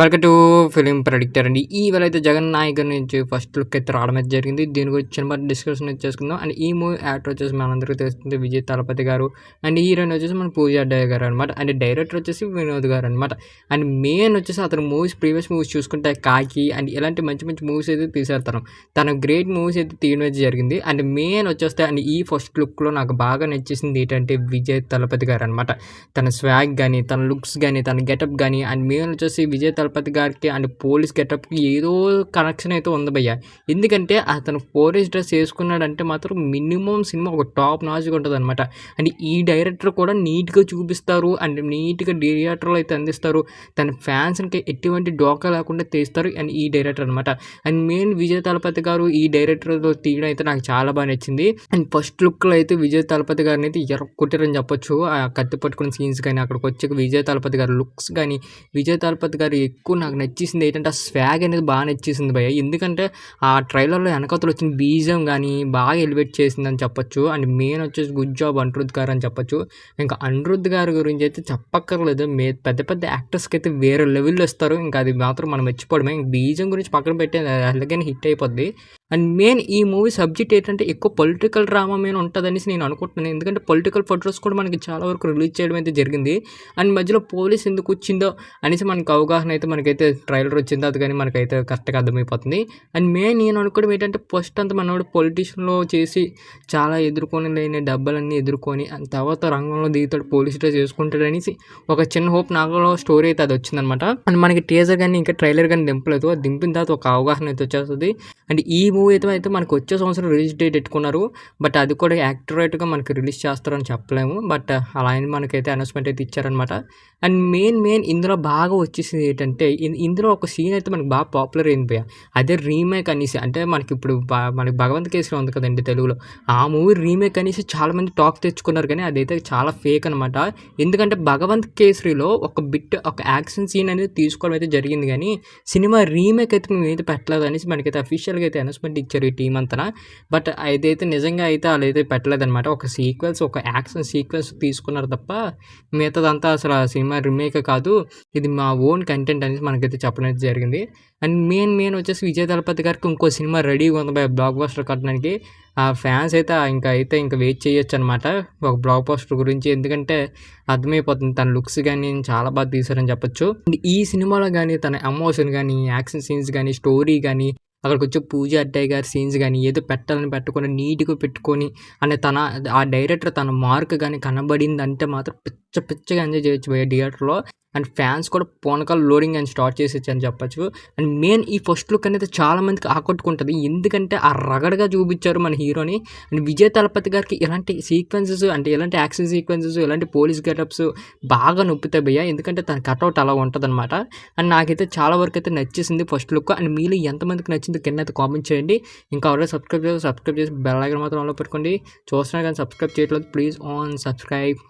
Welcome to film predictor అండి. ఇవాళైతే 'జగన్ నాయక్' నుంచి first look అయితే రావడం అయితే జరిగింది. దీని గురించి చిన్నపాటి డిస్కషన్ అయితే చేసుకుందాం. అండ్ ఈ మూవీ యాక్టర్ వచ్చేసి మనందరికీ తెలిసిందే విజయ్ తలపతి గారు. అండ్ హీరోయిన్ వచ్చేసి మన పూజా అడ్డయ్య గారు అనమాట. అండ్ డైరెక్టర్ వచ్చేసి వినోద్ గారు అనమాట. అండ్ మెయిన్ వచ్చేసి అతను ప్రీవియస్ మూవీస్ చూసుకుంటే 'కాకి' అండ్ ఇలాంటి మంచి మంచి మూవీస్ అయితే తీశారు తను. తన గ్రేట్ మూవీస్ అయితే తీయడం అయితే జరిగింది. అండ్ మెయిన్ వచ్చేస్తే అండ్ ఈ ఫస్ట్ లుక్లో నాకు బాగా నచ్చేసింది ఏంటంటే విజయ్ తలపతి గారు అనమాట. తన స్వాగ్ కానీ, తన లుక్స్ కానీ, తన గెటప్ కానీ అండ్ మెయిన్ వచ్చేసి విజయ్ తలపతి గారికి అండ్ పోలీస్ గెటప్కి ఏదో కనెక్షన్ అయితే ఉంది భయ్య. ఎందుకంటే అతను పోలీస్ డ్రెస్ వేసుకున్నాడంటే మాత్రం మినిమం సినిమా ఒక టాప్ నాచ్గా ఉంటుంది అనమాట. అండ్ ఈ డైరెక్టర్ కూడా నీట్గా చూపిస్తారు అండ్ నీట్గా థియేటర్లో అయితే అందిస్తారు. తన ఫ్యాన్స్కి ఎటువంటి డోకా లేకుండా తీస్తారు అండ్ ఈ డైరెక్టర్ అనమాట. అండ్ మెయిన్ విజయ్ తలపతి గారు ఈ డైరెక్టర్తో తీయడం అయితే నాకు చాలా బాగా నచ్చింది. అండ్ ఫస్ట్ లుక్లో అయితే విజయ్ తలపతి గారిని అయితే కొట్టారని చెప్పొచ్చు. ఆ కత్తి పట్టుకున్న సీన్స్ కానీ, అక్కడికి వచ్చి విజయ్ తలపతి గారి లుక్స్ కానీ, విజయ్ తలపతి గారు ఎక్కువ నాకు నచ్చేసింది ఏంటంటే ఆ స్వాగ్ అనేది బాగా నచ్చేసింది భయ్య. ఎందుకంటే ఆ ట్రైలర్లో వెనకతలు వచ్చిన బీజం కానీ బాగా ఎలివేట్ చేసిందని చెప్పొచ్చు. అండ్ మెయిన్ వచ్చేసి గుడ్ జాబ్ అనిరుద్ధ్ గారు అని చెప్పొచ్చు. ఇంకా అనిరుద్ధ్ గారి గురించి అయితే చెప్పక్కర్లేదు. పెద్ద పెద్ద యాక్టర్స్కి అయితే వేరే లెవెల్లో ఇస్తారు. ఇంకా అది మాత్రం మనం మెచ్చిపోవడమే. ఇంక బీజం గురించి పక్కన పెట్టే అలాగని హిట్ అయిపోద్ది. అండ్ మెయిన్ ఈ మూవీ సబ్జెక్ట్ ఏంటంటే ఎక్కువ పొలిటికల్ డ్రామా మీద ఉంటుందనేసి నేను అనుకుంటున్నాను. ఎందుకంటే పొలిటికల్ ఫోటోస్ కూడా మనకి చాలా వరకు రిలీజ్ చేయడం అయితే జరిగింది. అండ్ మధ్యలో పోలీస్ ఎందుకు వచ్చిందో అనేసి మనకు అవగాహన అయితే మనకైతే ట్రైలర్ వచ్చిందో అది కానీ మనకైతే కరెక్ట్గా అర్థమైపోతుంది. అండ్ మెయిన్ నేను అనుకోవడం ఏంటంటే ఫస్ట్ అంతా మనోడు పొలిటీషియన్లో చేసి చాలా ఎదుర్కొని లేని డబ్బులన్నీ ఎదుర్కొని అండ్ తర్వాత రంగంలో దిగుతాడు, పోలీస్ డ్రెస్ చేసుకుంటాడు అనేసి ఒక చిన్న హోప్ నాలో స్టోరీ అయితే అది వచ్చిందనమాట. అండ్ మనకి టీజర్ కానీ ఇంకా ట్రైలర్ కానీ దింపలేదు. అది దింపిన తర్వాత ఒక అవగాహన అయితే వచ్చేస్తుంది. అండ్ ఈ మూవీ అయితే మనకు వచ్చే సంవత్సరం రిలీజ్ డేట్ పెట్టుకున్నారు. బట్ అది కూడా యాక్యురేట్గా మనకి రిలీజ్ చేస్తారని చెప్పలేము. బట్ అలా అని మనకైతే అనౌన్స్మెంట్ అయితే ఇచ్చారనమాట. అండ్ మెయిన్ ఇందులో బాగా వచ్చేసింది ఏంటంటే ఇందులో ఒక సీన్ అయితే మనకి బాగా పాపులర్ అయింది భయ్య. అదే రీమేక్ అనేసి. అంటే మనకి ఇప్పుడు మనకి భగవంత్ కేసరి ఉంది కదండి తెలుగులో, ఆ మూవీ రీమేక్ అనేసి చాలామంది టాక్ తెచ్చుకున్నారు. కానీ అదైతే చాలా ఫేక్ అనమాట. ఎందుకంటే భగవంత్ కేసరిలో ఒక యాక్షన్ సీన్ అనేది తీసుకోవడం అయితే జరిగింది. కానీ సినిమా రీమేక్ అయితే మేము అయితే పెట్టలేదు అనేసి మనకైతే అఫీషియల్గా అయితే అనౌన్స్మెంట్ ఇచ్చారు ఈ టీం అంతా. బట్ అదైతే నిజంగా అయితే వాళ్ళైతే పెట్టలేదన్నమాట. ఒక యాక్షన్ సీక్వెన్స్ తీసుకున్నారు తప్ప మిగతాదంతా అసలు ఆ సినిమా రీమేక్ కాదు, ఇది మా ఓన్ కంటెంట్ అనేసి మనకైతే చెప్పడం అయితే జరిగింది. అండ్ మెయిన్ వచ్చేసి విజయ్ తలపతి గారికి ఇంకో సినిమా రెడీగా ఉంది బ్లాక్ బస్టర్ కట్టడానికి. ఆ ఫ్యాన్స్ అయితే ఇంకా వెయిట్ చేయొచ్చు అనమాట ఒక బ్లాక్ బస్టర్ గురించి. ఎందుకంటే అర్థమైపోతుంది తన లుక్స్ కానీ చాలా బాగా తీశారని చెప్పొచ్చు. అండ్ ఈ సినిమాలో కానీ తన ఎమోషన్ కానీ, యాక్షన్ సీన్స్ కానీ, స్టోరీ కానీ, అక్కడికి వచ్చే పూజ అడ్డయ్య గారి సీన్స్ కానీ ఏదో పెట్టాలని పెట్టకుండా నీట్గా పెట్టుకొని అంటే ఆ డైరెక్టర్ తన మార్క్ కానీ కనబడిందంటే మాత్రం పిచ్చగా ఎంజాయ్ చేయొచ్చు భయ్య థియేటర్లో. అండ్ ఫ్యాన్స్ కూడా పూనకాలు లోడింగ్ అని స్టార్ట్ చేసేచ్చు అని చెప్పచ్చు. అండ్ మెయిన్ ఈ ఫస్ట్ లుక్ అనేది చాలా మందికి ఆకట్టుకుంటుంది. ఎందుకంటే ఆ రగడగా చూపించారు మన హీరోని. అండ్ విజయ్ తలపతి గారికి ఇలాంటి సీక్వెన్సెస్ అంటే ఇలాంటి యాక్షన్ సీక్వెన్సెస్, ఇలాంటి పోలీస్ గెటప్స్ బాగా నొప్పుతాయి భయ్య. ఎందుకంటే తన కట్అవుట్ అలా ఉంటుంది అనమాట. అండ్ నాకైతే చాలా వరకు అయితే నచ్చేసింది ఫస్ట్ లుక్. అండ్ మీలో ఎంతమందికి నచ్చిందో కింద అయితే కామెంట్ చేయండి. ఇంకా ఎవరైనా సబ్స్క్రైబ్ చేసి బెల్ ఐకాన్ మాత్రం ఆన్లో పెట్టుకోండి. చూస్తున్నా కానీ సబ్స్క్రైబ్ చేయట్లేదు, ప్లీజ్ ఆన్ సబ్స్క్రైబ్.